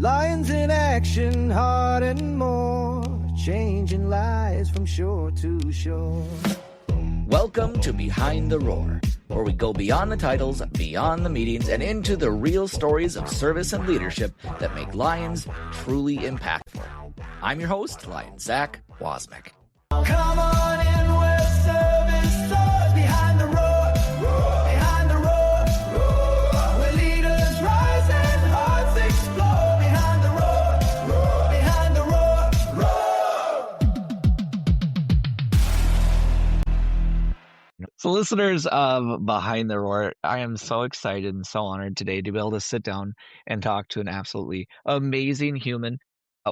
Lions in action, heart and more, changing lives from shore to shore. Welcome to Behind the Roar, where we go beyond the titles, beyond the meetings, and into the real stories of service and leadership that make Lions truly impactful. I'm your host, Lion Zach Wosmek. Come on in where service soars, behind the roar, behind the roar, where leaders rise and hearts explode, behind the roar, behind the roar. So listeners of Behind the Roar, I am so excited and so honored today to be able to sit down and talk to an absolutely amazing human.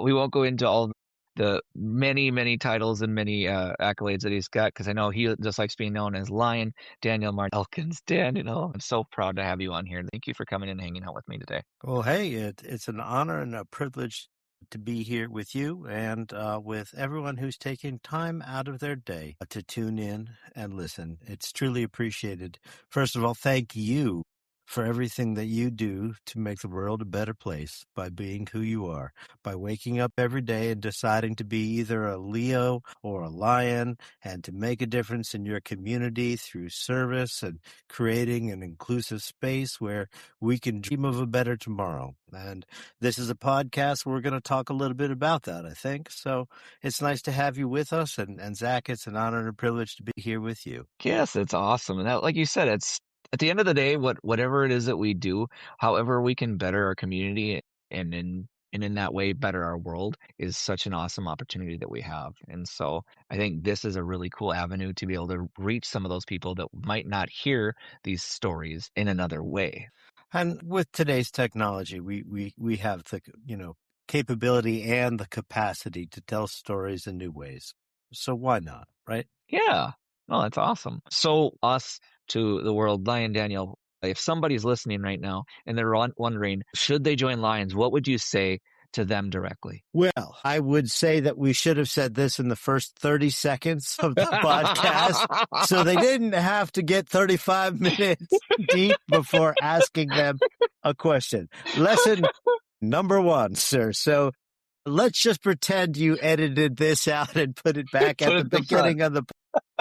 We won't go into all the many titles and many accolades that he's got, because I know he just likes being known as Lion Daniel Marney Elkins. Daniel, I'm so proud to have you on here. Thank you for coming and hanging out with me today. Well, hey, it's an honor and a privilege to be here with you and with everyone who's taking time out of their day to tune in and listen. It's truly appreciated. First of all, thank you for everything that you do to make the world a better place by being who you are, by waking up every day and deciding to be either a Leo or a Lion and to make a difference in your community through service and creating an inclusive space where we can dream of a better tomorrow. And this is a podcast where we're going to talk a little bit about that, I think. So it's nice to have you with us. And Zach, it's an honor and a privilege to be here with you. Yes, it's awesome. And that, like you said, it's at the end of the day, whatever it is that we do, however we can better our community and in that way better our world is such an awesome opportunity that we have. And so I think this is a really cool avenue to be able to reach some of those people that might not hear these stories in another way. And with today's technology, we have the capability and the capacity to tell stories in new ways. So why not, right? Yeah. Oh, that's awesome. So us to the world, Lion Daniel, if somebody's listening right now and they're wondering, should they join Lions, what would you say to them directly? Well, I would say that we should have said this in the first 30 seconds of the podcast, so they didn't have to get 35 minutes deep before asking them a question. Lesson number 1, sir. So let's just pretend you edited this out and put it back at the beginning of the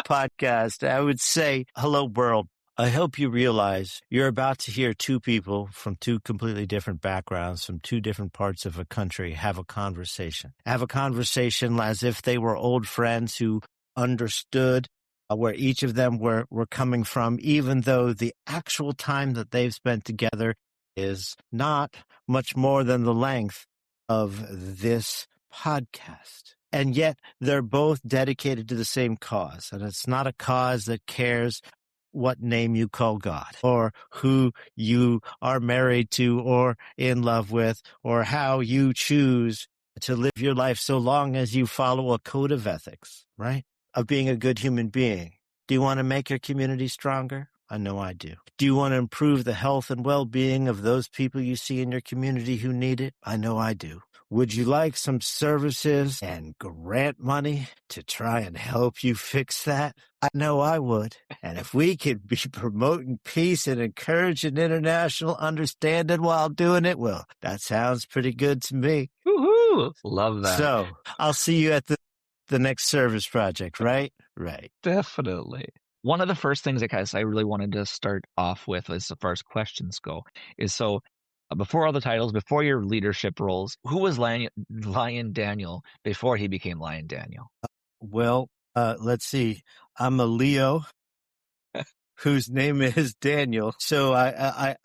podcast. I would say, hello, world. I hope you realize you're about to hear two people from two completely different backgrounds, from two different parts of a country, have a conversation. Have a conversation as if they were old friends who understood where each of them were coming from, even though the actual time that they've spent together is not much more than the length of this podcast. And yet they're both dedicated to the same cause. And it's not a cause that cares what name you call God, or who you are married to or in love with, or how you choose to live your life, so long as you follow a code of ethics, right? Of being a good human being. Do you want to make your community stronger? I know I do. Do you want to improve the health and well-being of those people you see in your community who need it? I know I do. Would you like some services and grant money to try and help you fix that? I know I would. And if we could be promoting peace and encouraging international understanding while doing it, well, that sounds pretty good to me. Woohoo! Love that. So I'll see you at the next service project, right? Right. Definitely. One of the first things I really wanted to start off with as far as questions go is, so before all the titles, before your leadership roles, who was Lion Daniel before he became Lion Daniel? Well, let's see. I'm a Leo whose name is Daniel. So I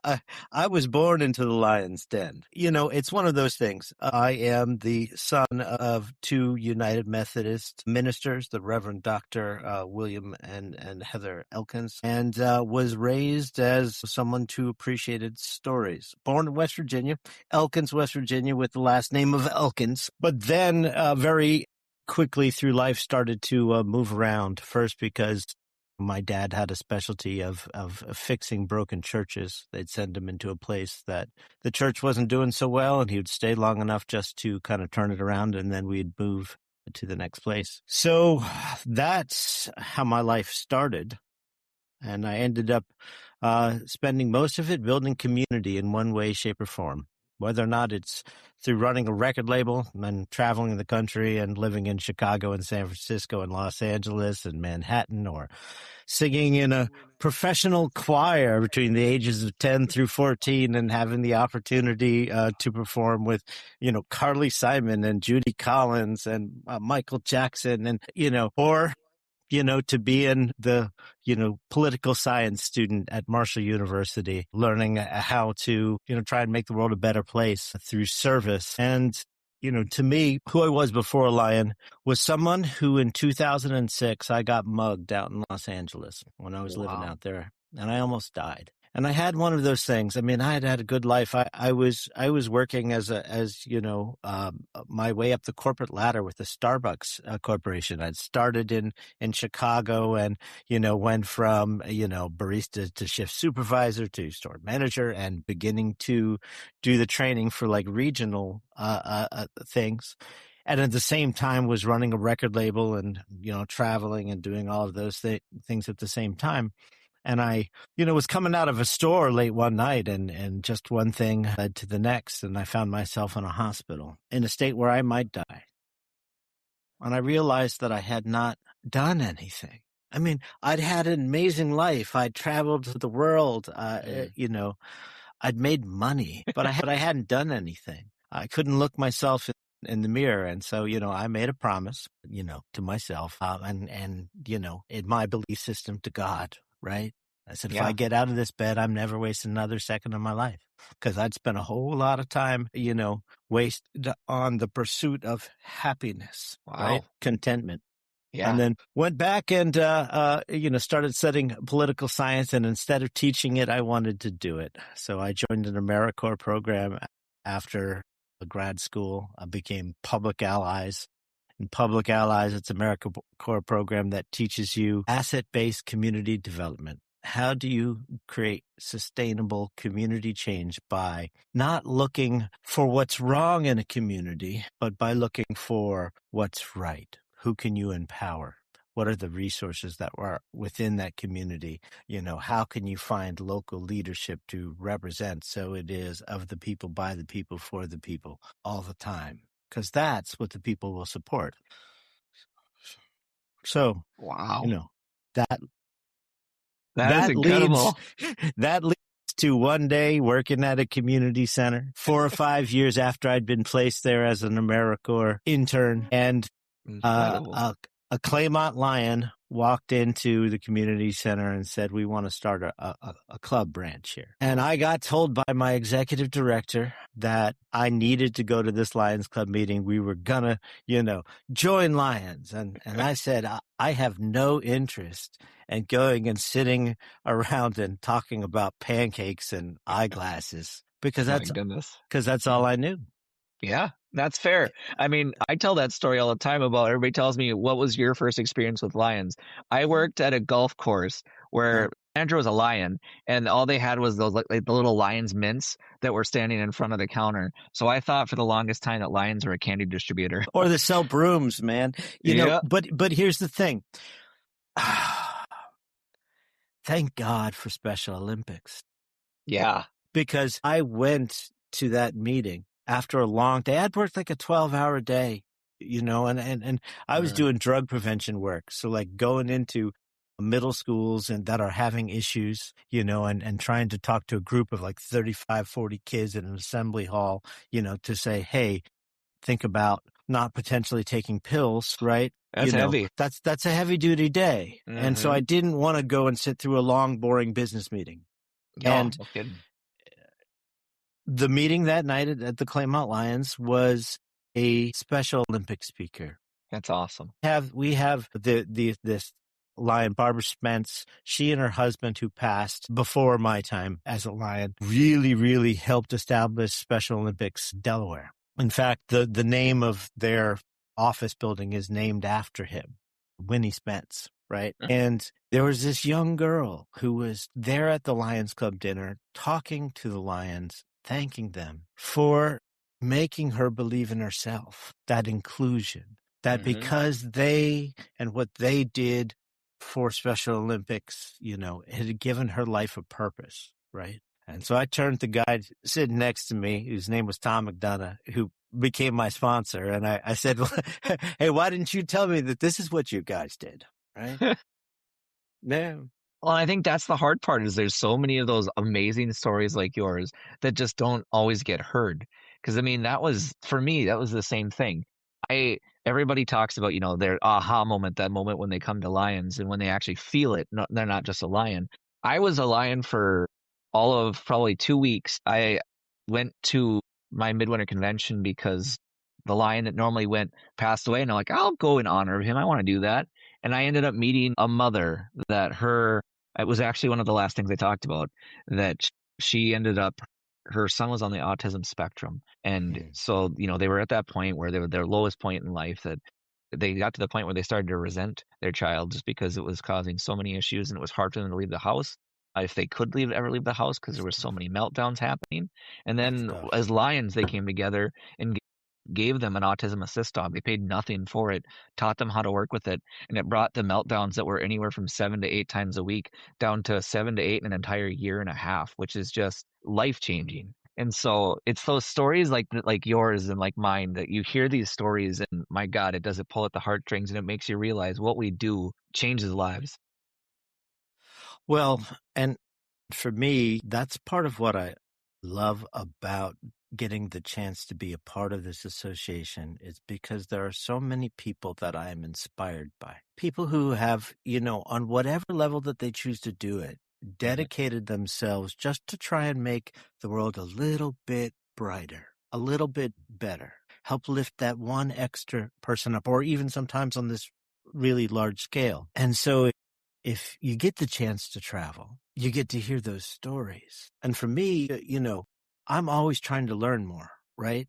was born into the lion's den. You know, it's one of those things. I am the son of two United Methodist ministers, the Reverend Dr. William and Heather Elkins, and was raised as someone who appreciated stories. Born in West Virginia, Elkins, West Virginia, with the last name of Elkins. But then very quickly through life started to move around, first because my dad had a specialty of fixing broken churches. They'd send him into a place that the church wasn't doing so well, and he would stay long enough just to kind of turn it around, and then we'd move to the next place. So that's how my life started. And I ended up spending most of it building community in one way, shape, or form. whether or not it's through running a record label and traveling the country and living in Chicago and San Francisco and Los Angeles and Manhattan, or singing in a professional choir between the ages of 10 through 14 and having the opportunity to perform with, Carly Simon and Judy Collins and Michael Jackson and, or to be in the, political science student at Marshall University, learning how to, try and make the world a better place through service. And, to me, who I was before Lion was someone who in 2006, I got mugged out in Los Angeles when I was living out there, and I almost died. And I had one of those things. I mean, I had a good life. I was working as my way up the corporate ladder with the Starbucks Corporation. I'd started in Chicago and, went from, barista to shift supervisor to store manager and beginning to do the training for like regional things. And at the same time was running a record label and, traveling and doing all of those things at the same time. And I, was coming out of a store late one night and just one thing led to the next. And I found myself in a hospital in a state where I might die. And I realized that I had not done anything. I mean, I'd had an amazing life. I'd traveled the world, I'd made money, but I hadn't done anything. I couldn't look myself in the mirror. And so, I made a promise, to myself and in my belief system to God. Right? I said, if I get out of this bed, I'm never wasting another second of my life, because I'd spent a whole lot of time, wasted on the pursuit of happiness, right? Contentment. Yeah. And then went back and, started studying political science. And instead of teaching it, I wanted to do it. So I joined an AmeriCorps program after grad school. I became Public Allies. In Public Allies, it's an AmeriCorps program that teaches you asset-based community development. How do you create sustainable community change by not looking for what's wrong in a community, but by looking for what's right? Who can you empower? What are the resources that are within that community? How can you find local leadership to represent so it is of the people, by the people, for the people all the time? Because that's what the people will support. So, that is incredible. That leads to one day working at a community center 4 or 5 years after I'd been placed there as an AmeriCorps intern, and a Claymont Lion walked into the community center and said, we want to start a club branch here. And I got told by my executive director that I needed to go to this Lions Club meeting. We were gonna, join Lions. And I said, I have no interest in going and sitting around and talking about pancakes and eyeglasses, because that's all I knew. Yeah, that's fair. I mean, I tell that story all the time about everybody tells me, what was your first experience with lions? I worked at a golf course where Andrew was a lion, and all they had was those like the little lion's mints that were standing in front of the counter. So I thought for the longest time that lions were a candy distributor. Or they sell brooms, man. But here's the thing. Thank God for Special Olympics. Yeah. Because I went to that meeting after a long day. I'd worked like a 12-hour day, and I was doing drug prevention work. So like going into middle schools and that are having issues, and trying to talk to a group of like 35, 40 kids in an assembly hall, to say, hey, think about not potentially taking pills, right? That's heavy. That's a heavy duty day. Mm-hmm. And so I didn't want to go and sit through a long, boring business meeting. And the meeting that night at the Claymont Lions was a Special Olympics speaker. That's awesome. We have this Lion, Barbara Spence. She and her husband, who passed before my time as a Lion, really, really helped establish Special Olympics Delaware. In fact, the name of their office building is named after him, Winnie Spence, right? And there was this young girl who was there at the Lions Club dinner talking to the Lions, thanking them for making her believe in herself, that inclusion, that because they and what they did for Special Olympics, it had given her life a purpose, right? And so I turned to the guy sitting next to me, whose name was Tom McDonough, who became my sponsor. And I said, hey, why didn't you tell me that this is what you guys did? Right? Yeah. Well, I think that's the hard part is there's so many of those amazing stories like yours that just don't always get heard. Because I mean, that was for me, that was the same thing. Everybody talks about, their aha moment, that moment when they come to lions and when they actually feel it. No, they're not just a lion. I was a lion for all of probably 2 weeks. I went to my midwinter convention because the lion that normally went passed away, and I'm like, I'll go in honor of him. I want to do that. And I ended up meeting a mother that it was actually one of the last things I talked about, that she ended up, her son was on the autism spectrum. And so, they were at that point where they were their lowest point in life, that they got to the point where they started to resent their child just because it was causing so many issues and it was hard for them to leave the house. If they could ever leave the house, because there were so many meltdowns happening. And then as lions, they came together and gave them an autism assist dog. They paid nothing for it, taught them how to work with it, and it brought the meltdowns that were anywhere from 7 to 8 times a week down to 7 to 8 in an entire year and a half, which is just life-changing. And so it's those stories like yours and like mine that you hear these stories, and my God, it does it pull at the heartstrings, and it makes you realize what we do changes lives. Well, and for me, that's part of what I love about getting the chance to be a part of this association, is because there are so many people that I am inspired by. People who have, on whatever level that they choose to do it, dedicated themselves just to try and make the world a little bit brighter, a little bit better, help lift that one extra person up, or even sometimes on this really large scale. And so if you get the chance to travel, you get to hear those stories. And for me, I'm always trying to learn more, right?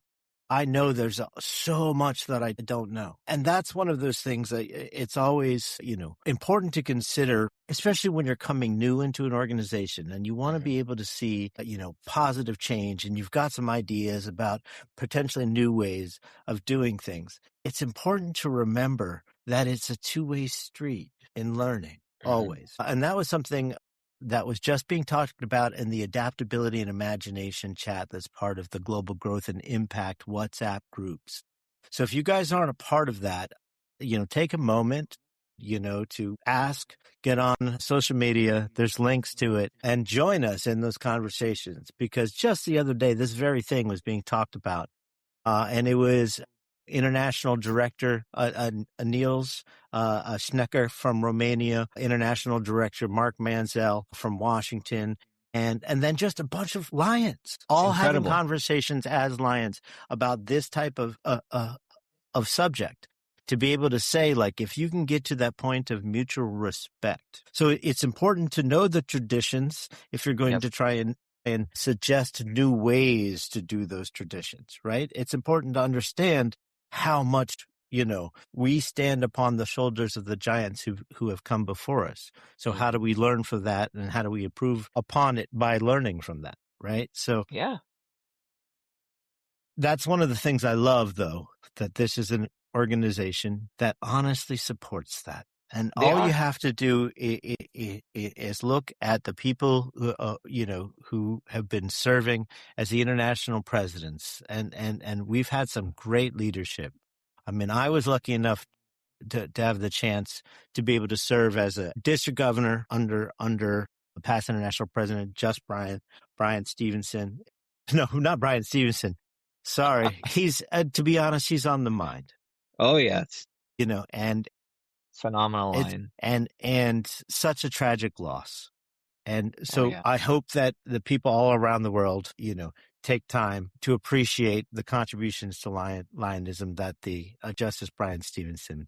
I know there's so much that I don't know. And that's one of those things that it's always, important to consider, especially when you're coming new into an organization and you want to be able to see, positive change, and you've got some ideas about potentially new ways of doing things. It's important to remember that it's a two-way street in learning, always. And that was something that was just being talked about in the adaptability and imagination chat that's part of the Global Growth and Impact WhatsApp groups. So if you guys aren't a part of that, take a moment, to ask, get on social media, there's links to it, and join us in those conversations. Because just the other day, this very thing was being talked about, and it was International Director Niels Schnecker from Romania, International Director Mark Manzel from Washington, and then just a bunch of lions, all having conversations as lions about this type of subject. To be able to say, if you can get to that point of mutual respect. So it's important to know the traditions if you're going to try and suggest new ways to do those traditions, right? It's important to understand how much, we stand upon the shoulders of the giants who have come before us. So how do we learn from that, and how do we improve upon it by learning from that, right? So that's one of the things I love, though, that this is an organization that honestly supports that. And all you have to do is look at the people who have been serving as the international presidents, and we've had some great leadership. I mean, I was lucky enough to have the chance to be able to serve as a district governor under the past international president, just Brian Stevenson. No, not Brian Stevenson. Sorry, he's to be honest, he's on the mind. Oh yes, and. Phenomenal line. And such a tragic loss. And so I hope that the people all around the world, take time to appreciate the contributions to Lionism that the Justice Brian Stevenson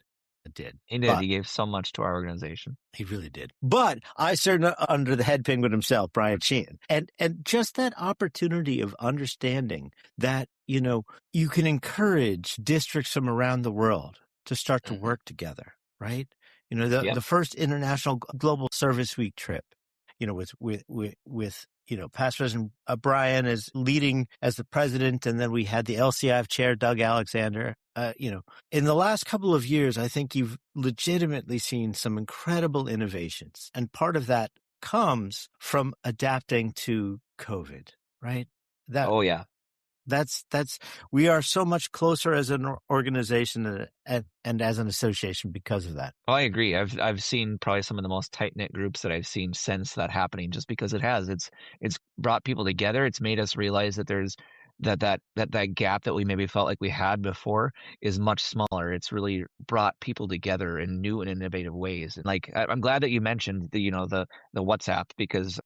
did. He did. He gave so much to our organization. He really did. But I served under the head penguin himself, Brian Sheehan. And just that opportunity of understanding that, you can encourage districts from around the world to start to work together. Right? The first International Global Service Week trip, with past President Brian as leading as the president, and then we had the LCIF chair, Doug Alexander. In the last couple of years, I think you've legitimately seen some incredible innovations. And part of that comes from adapting to COVID, right? Oh yeah. That's we are so much closer as an organization and as an association because of that. Oh, I agree. I've seen probably some of the most tight-knit groups that I've seen since that happening, just because it has. It's brought people together. It's made us realize that there's that gap that we maybe felt like we had before is much smaller. It's really brought people together in new and innovative ways. And like I'm glad that you mentioned the WhatsApp, because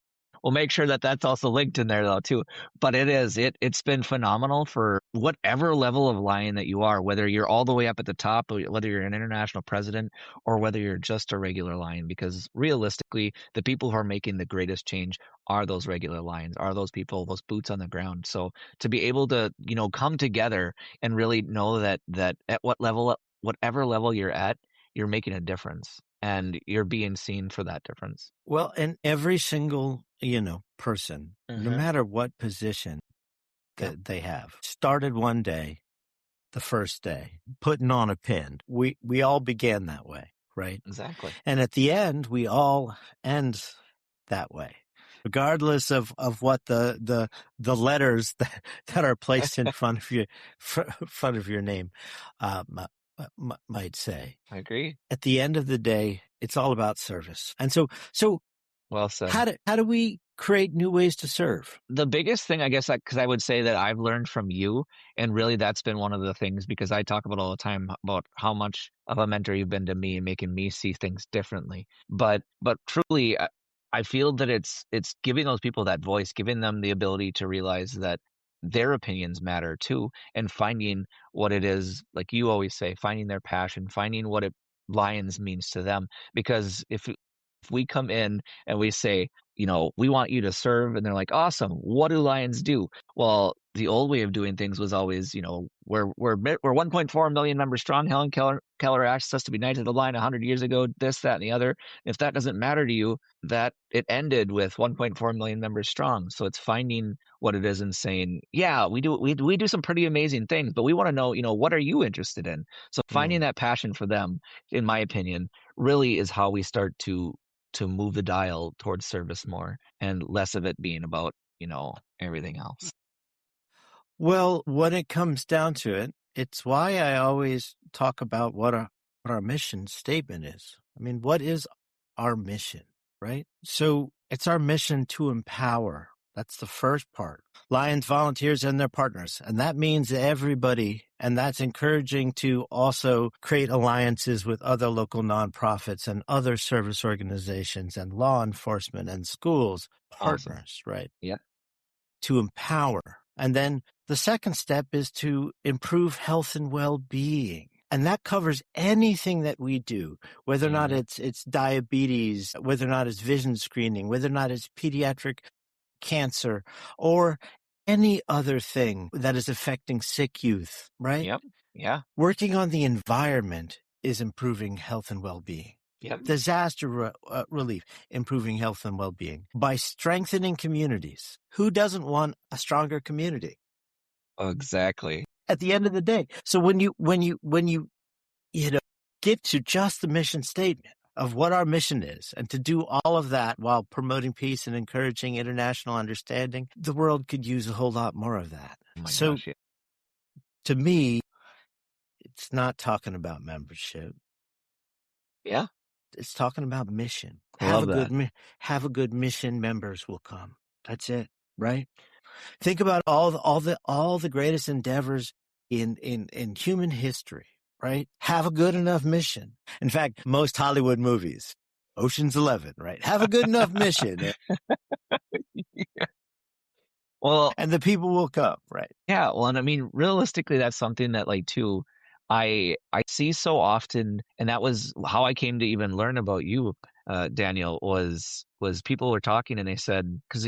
we'll make sure that that's also linked in there though too. But it's been phenomenal for whatever level of Lion that you are, whether you're all the way up at the top, or whether you're an international president, or whether you're just a regular Lion. Because realistically, the people who are making the greatest change are those regular Lions, are those people, those boots on the ground. So to be able to come together and really know that at whatever level you're at, you're making a difference, and you're being seen for that difference. Well, and every single, person, no Mhm. matter what position that they have, started one day, the first day, putting on a pin. We all began that way, right? Exactly. And at the end, we all end that way, regardless of what the letters that are placed in front of you, front of your name, might say. I agree. At the end of the day, it's all about service. And so Well said. how do we create new ways to serve? The biggest thing, I guess, because I would say that I've learned from you, and really that's been one of the things, because I talk about all the time about how much of a mentor you've been to me and making me see things differently. But truly, I feel that it's giving those people that voice, giving them the ability to realize that their opinions matter too, and finding what it is, like you always say, finding their passion, finding what Lions means to them. Because if we come in and we say, we want you to serve, and they're like, awesome, what do Lions do? Well, the old way of doing things was always, we're 1.4 million members strong. Helen Keller asked us to be knights of the line 100 years ago, this, that, and the other. If that doesn't matter to you, that it ended with 1.4 million members strong. So it's finding what it is and saying, yeah, we do some pretty amazing things, but we want to know, what are you interested in? So finding that passion for them, in my opinion, really is how we start to move the dial towards service more, and less of it being about, everything else. Well, when it comes down to it, it's why I always talk about what our mission statement is. I mean, what is our mission, right? So it's our mission to empower. That's the first part. Lions volunteers and their partners. And that means everybody. And that's encouraging to also create alliances with other local nonprofits and other service organizations and law enforcement and schools, partners, right? Yeah. To empower. And then the second step is to improve health and well-being. And that covers anything that we do, whether or not it's diabetes, whether or not it's vision screening, whether or not it's pediatric cancer, or any other thing that is affecting sick youth, right? Yep. Yeah. Working on the environment is improving health and well-being. Yep. Disaster relief, improving health and well-being. By strengthening communities. Who doesn't want a stronger community? Exactly. At the end of the day. So when you get to just the mission statement of what our mission is, and to do all of that while promoting peace and encouraging international understanding, the world could use a whole lot more of that. Oh my So gosh, yeah. to me, it's not talking about membership. Yeah. It's talking about mission. Love Have a good mission, members will come. That's it, right? Think about all the greatest endeavors in human history, right? Have a good enough mission. In fact, most Hollywood movies, Ocean's 11, right? Have a good enough mission, Well, and the people will come, right? yeah. Well, and I mean, realistically, that's something that, like, too, I see so often, and that was how I came to even learn about you, Daniel, was people were talking and they said, because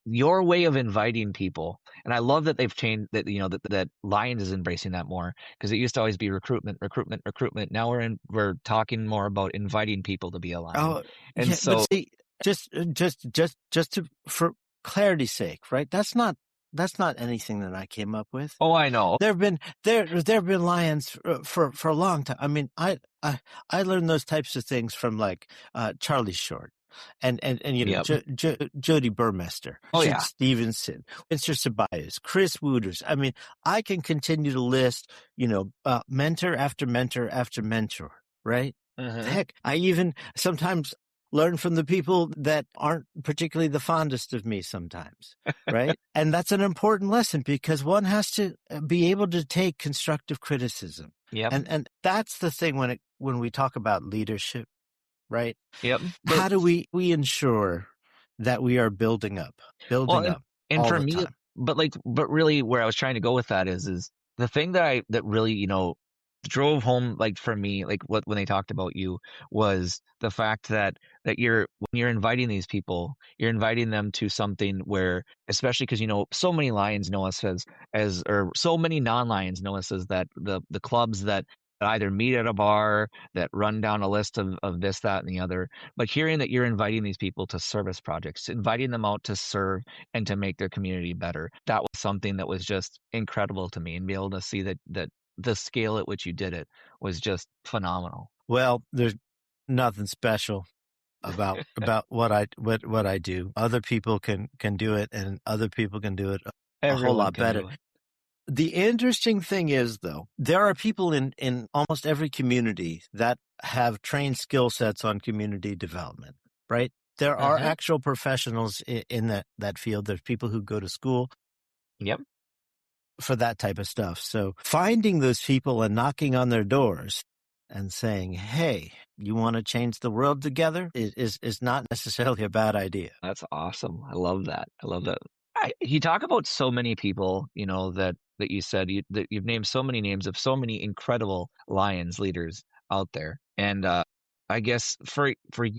your way of inviting people, and I love that they've changed that, that Lions is embracing that more, because it used to always be recruitment. Now we're talking more about inviting people to be a Lion. Oh, And yeah, so, but see, just for clarity's sake, right? That's not anything that I came up with. oh, I know. There have been Lions for a long time. I mean, I learned those types of things from like Charlie Short. and Yep. Jody Burmester, Oh, Richard yeah. Stevenson, Mr. Ceballos, Chris Wooters. I mean, I can continue to list, mentor after mentor after mentor, right? Mhm. Heck, I even sometimes learn from the people that aren't particularly the fondest of me sometimes, right? And that's an important lesson because one has to be able to take constructive criticism. Yep. And that's the thing when we talk about leadership, right? Yep. How do we ensure that we are building up and all for the me, time? but really where I was trying to go with that is the thing that really, drove home, like, for me, like, when they talked about you, was the fact that when you're inviting these people, you're inviting them to something where, especially because, so many Lions know us or so many non-Lions know us as that the clubs that either meet at a bar, that run down a list of this, that, and the other. But hearing that you're inviting these people to service projects, inviting them out to serve and to make their community better, that was something that was just incredible to me, and be able to see that the scale at which you did it was just phenomenal. Well, there's nothing special about what I do. Other people can do it, and other people can do it a whole Everyone lot can better. do it. The interesting thing is, though, there are people in almost every community that have trained skill sets on community development, right? There are Mhm. actual professionals in that field. There's people who go to school Yep. for that type of stuff. So finding those people and knocking on their doors and saying, "Hey, you want to change the world together?" is not necessarily a bad idea. That's awesome. I love that. I love that. You talk about so many people, that you said that you've named so many names of so many incredible Lions leaders out there. And I guess for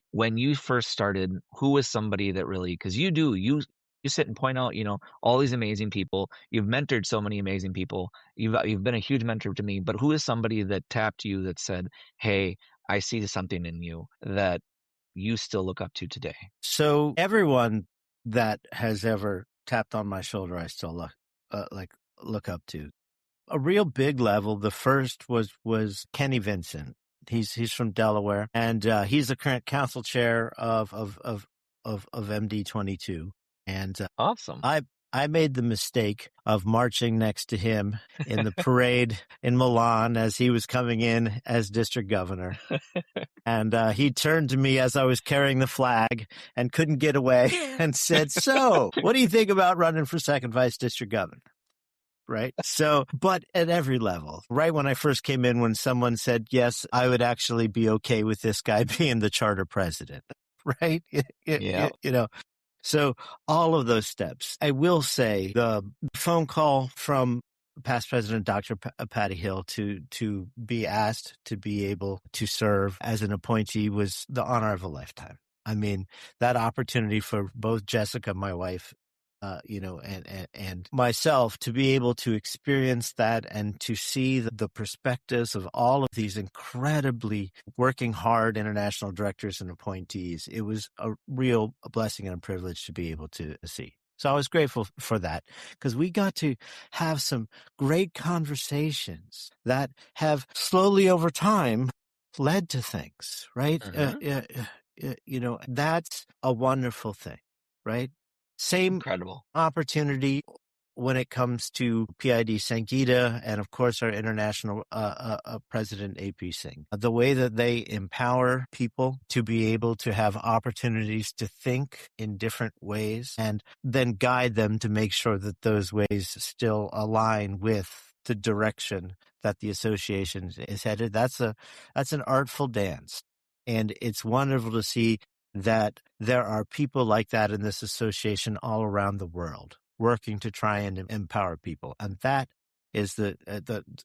when you first started, who was somebody that really, because you sit and point out, all these amazing people. You've mentored so many amazing people. You've been a huge mentor to me. But who is somebody that tapped you that said, "Hey, I see something in you that you still look up to today"? So everyone that has ever tapped on my shoulder, I still look up to. A real big level. The first was Kenny Vincent. He's from Delaware, and he's the current council chair of MD22. And Awesome. I made the mistake of marching next to him in the parade in Milan as he was coming in as district governor. And he turned to me as I was carrying the flag and couldn't get away and said, "So, what do you think about running for second vice district governor?" Right. So, but at every level, right when I first came in, when someone said, "Yes, I would actually be okay with this guy being the charter president," right? Yeah. So all of those steps. I will say the phone call from past President Dr. Patty Hill to be asked to be able to serve as an appointee was the honor of a lifetime. I mean, that opportunity for both Jessica, my wife, and myself to be able to experience that and to see the perspectives of all of these incredibly working hard international directors and appointees. It was a real blessing and a privilege to be able to see. So I was grateful for that because we got to have some great conversations that have slowly over time led to things, right? That's a wonderful thing, right? Same Incredible. opportunity when it comes to PID Sangita and, of course, our international president, AP Singh. The way that they empower people to be able to have opportunities to think in different ways and then guide them to make sure that those ways still align with the direction that the association is headed. That's an artful dance. And it's wonderful to see that there are people like that in this association all around the world working to try and empower people. And that is the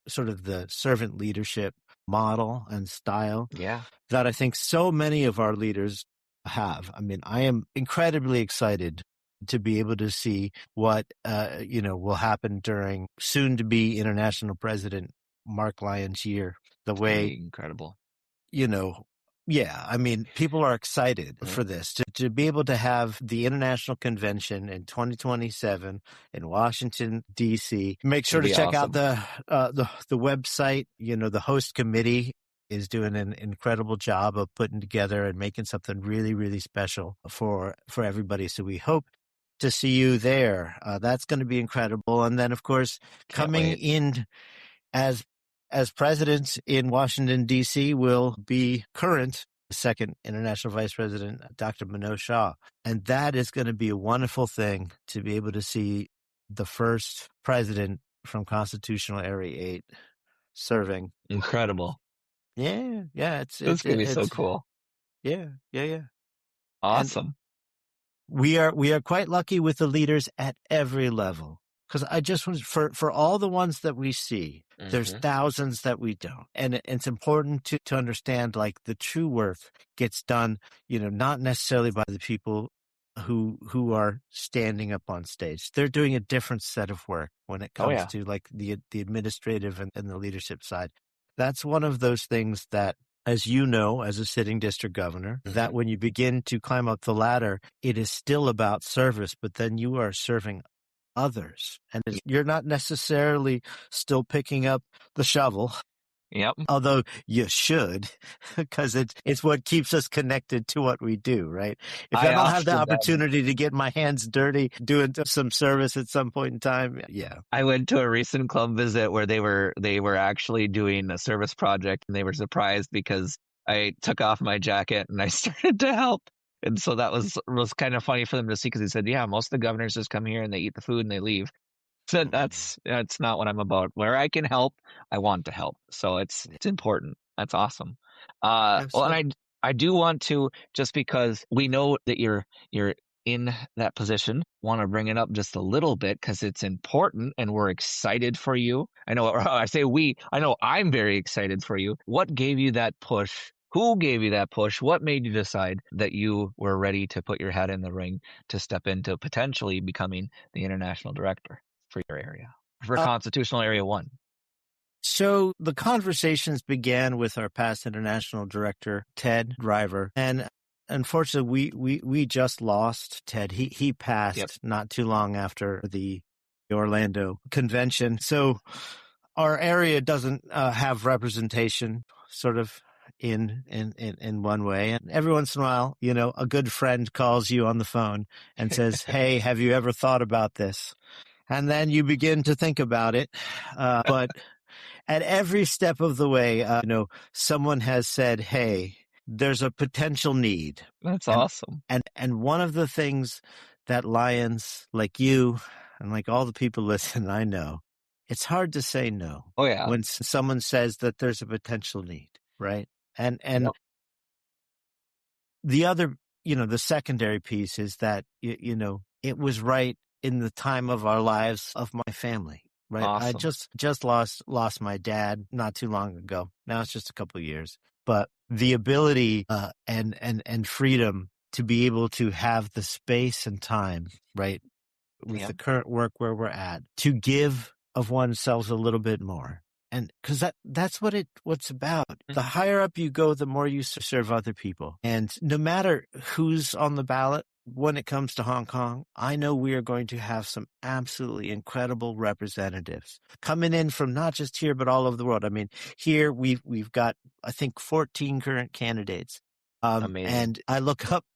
sort of the servant leadership model and style Yeah. that I think so many of our leaders have. I mean, I am incredibly excited to be able to see what, will happen during soon to be international president Mark Lyon's year, the way, Incredible. yeah, I mean, people are excited Mhm. for this to be able to have the international convention in 2027 in Washington D.C. Make sure It'd to be check out awesome. the website. The host committee is doing an incredible job of putting together and making something really, really special for everybody. So we hope to see you there. That's going to be incredible. And then, of course, Can't coming wait. in as president in Washington, D.C. will be current second International Vice President, Dr. Manoj Shah. And that is going to be a wonderful thing to be able to see the first president from Constitutional Area 8 serving. Incredible. Yeah, It's going to be so cool. Yeah. Awesome. We are quite lucky with the leaders at every level. Because I just want for all the ones that we see, there's thousands that we don't. And it's important to understand, like, the true work gets done, not necessarily by the people who are standing up on stage. They're doing a different set of work when it comes to, like, the administrative and the leadership side. That's one of those things that, as you know, as a sitting district governor, that when you begin to climb up the ladder, it is still about service, but then you are serving others. And you're not necessarily still picking up the shovel. Yep. Although you should, because it's what keeps us connected to what we do, right? If I don't have the opportunity to get my hands dirty doing some service at some point in time, yeah. I went to a recent club visit where they were actually doing a service project, and they were surprised because I took off my jacket and I started to help. And so that was kind of funny for them to see, because they said, yeah, most of the governors just come here and they eat the food and they leave. So that's not what I'm about. Where I can help, I want to help. So it's important. That's awesome. Well, and I do want to, just because we know that you're in that position, want to bring it up just a little bit because it's important and we're excited for you. I know I say we, I know I'm very excited for you. What gave you that push? Who gave you that push? What made you decide that you were ready to put your hat in the ring to step into potentially becoming the international director for your area, for Constitutional Area 1? So the conversations began with our past international director, Ted Driver. And unfortunately, we just lost Ted. He passed not too long after the Orlando convention. So our area doesn't have representation sort of in one way. And every once in a while, a good friend calls you on the phone and says, hey, have you ever thought about this? And then you begin to think about it. But at every step of the way, someone has said, hey, there's a potential need. That's awesome. And one of the things that Lions, like you and like all the people listening, I know, it's hard to say no. Oh, yeah. When someone says that there's a potential need, right? And the other, the secondary piece is that, it was right in the time of our lives of my family, right? Awesome. I just lost my dad not too long ago. Now it's just a couple of years, but the ability and freedom to be able to have the space and time, right, with the current work where we're at, to give of oneself a little bit more. And because that's what's about. The higher up you go, the more you serve other people. And no matter who's on the ballot, when it comes to Hong Kong, I know we are going to have some absolutely incredible representatives coming in from not just here, but all over the world. I mean, here we've got, I think, 14 current candidates. Amazing. And I look up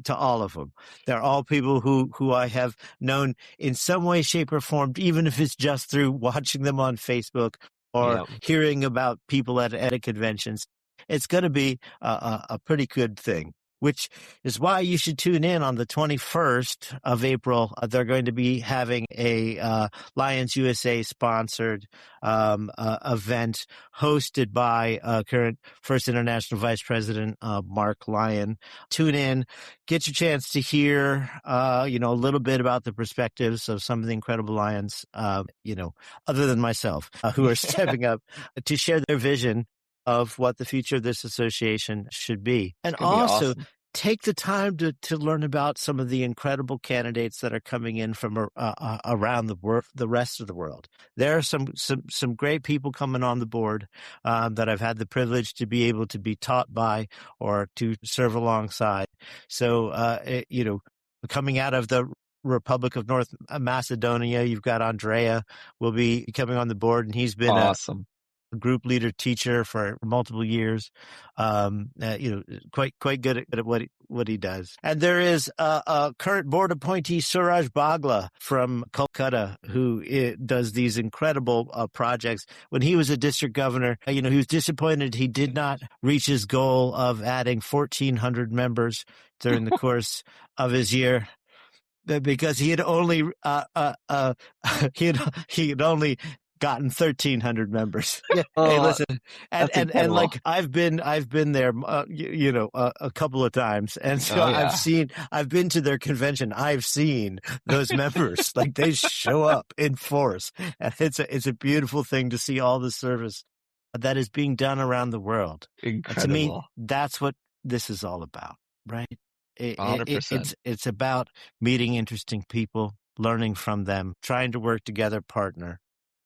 to all of them. They're all people who I have known in some way, shape, or form, even if it's just through watching them on Facebook or hearing about people at conventions. It's going to be a pretty good thing, which is why you should tune in on the 21st of April. They're going to be having a Lions USA sponsored event hosted by current First International Vice President Mark Lyon. Tune in, get your chance to hear a little bit about the perspectives of some of the incredible Lions, other than myself, who are stepping up to share their vision of what the future of this association should be. And also take the time to learn about some of the incredible candidates that are coming in from around the rest of the world. There are some great people coming on the board that I've had the privilege to be able to be taught by or to serve alongside. So, coming out of the Republic of North Macedonia, you've got Andrea will be coming on the board, and he's been awesome. group leader teacher for multiple years. Quite good at what he does. And there is a current board appointee, Suraj Bagla from Kolkata, who does these incredible projects. When he was a district governor, he was disappointed he did not reach his goal of adding 1,400 members during the course of his year, because he had only he had only gotten 1,300 members. Hey, listen, and like I've been there, a couple of times, and so I've been to their convention. I've seen those members, like they show up in force, and it's a beautiful thing to see all the service that is being done around the world. Incredible. To me, that's what this is all about, right? 100%. It's about meeting interesting people, learning from them, trying to work together, partner,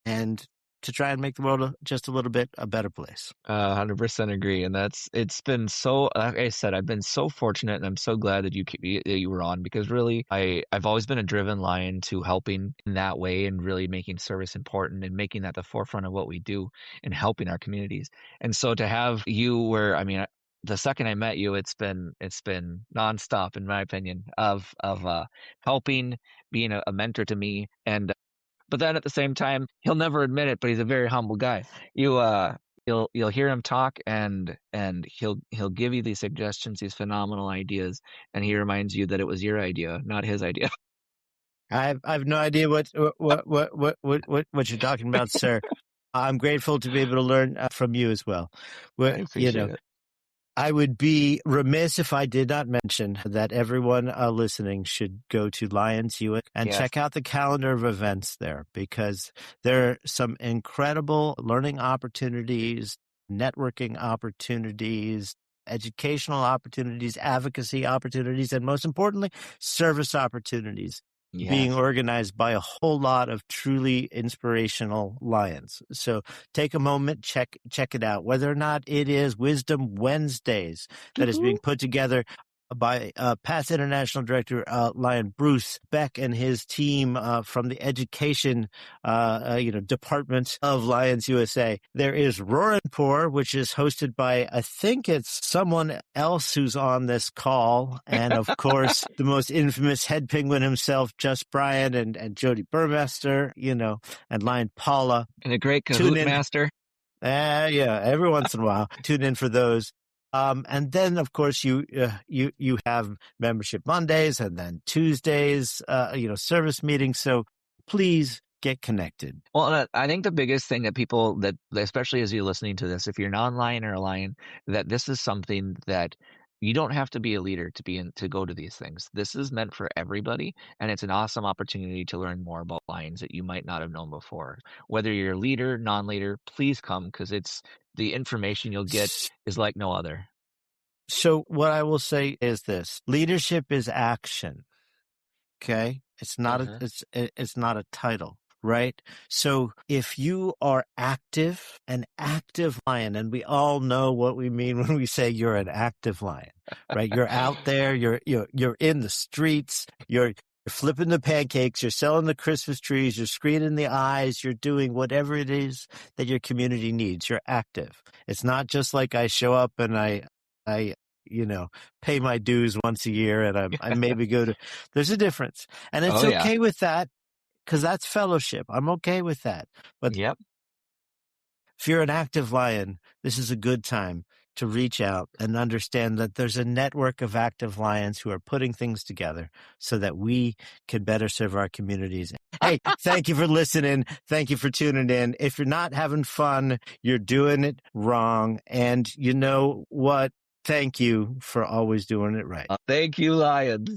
and to try and make the world just a little bit a better place. 100% agree. And it's been so, like I said, I've been so fortunate, and I'm so glad that you were on, because really I've always been a driven Lion to helping in that way, and really making service important and making that the forefront of what we do and helping our communities. And so to have you the second I met you, it's been nonstop, in my opinion, of helping, being a mentor to me. And but then at the same time, he'll never admit it, but he's a very humble guy. You'll hear him talk, and he'll give you these suggestions, these phenomenal ideas, and he reminds you that it was your idea, not his idea. I have no idea what you're talking about, sir. I'm grateful to be able to learn from you as well. I appreciate it. I would be remiss if I did not mention that everyone listening should go to Lions Hewitt and check out the calendar of events there, because there are some incredible learning opportunities, networking opportunities, educational opportunities, advocacy opportunities, and most importantly, service opportunities being organized by a whole lot of truly inspirational Lions. So take a moment, check it out. Whether or not it is Wisdom Wednesdays that is being put together by past international director Lion Bruce Beck and his team from the education department of Lions USA. There is Roar and Pour, which is hosted by, I think it's someone else who's on this call, and of course the most infamous head penguin himself, Just Bryan, and Jody Burmester, and Lion Paula, and a great Kahoot master. Every once in a while, tune in for those. And then, of course, you have Membership Mondays, and then Tuesdays, service meetings. So please get connected. Well, I think the biggest thing that people, that especially as you're listening to this, if you're non-Lion or a Lion, that this is something that you don't have to be a leader to go to these things. This is meant for everybody, and it's an awesome opportunity to learn more about Lions that you might not have known before. Whether you're a leader, non-leader, please come, because the information you'll get is like no other. So what I will say is this: leadership is action. Okay, it's not it's not a title. Right? So if you are an active Lion, and we all know what we mean when we say you're an active Lion, right? You're out there, you're in the streets, you're flipping the pancakes, you're selling the Christmas trees, you're screening the eyes, you're doing whatever it is that your community needs. You're active. It's not just like I show up and I pay my dues once a year, and I maybe go to. There's a difference, and it's okay with that. Because that's fellowship. I'm okay with that. But if you're an active Lion, this is a good time to reach out and understand that there's a network of active Lions who are putting things together so that we can better serve our communities. Hey, thank you for listening. Thank you for tuning in. If you're not having fun, you're doing it wrong. And you know what? Thank you for always doing it right. Thank you, Lions.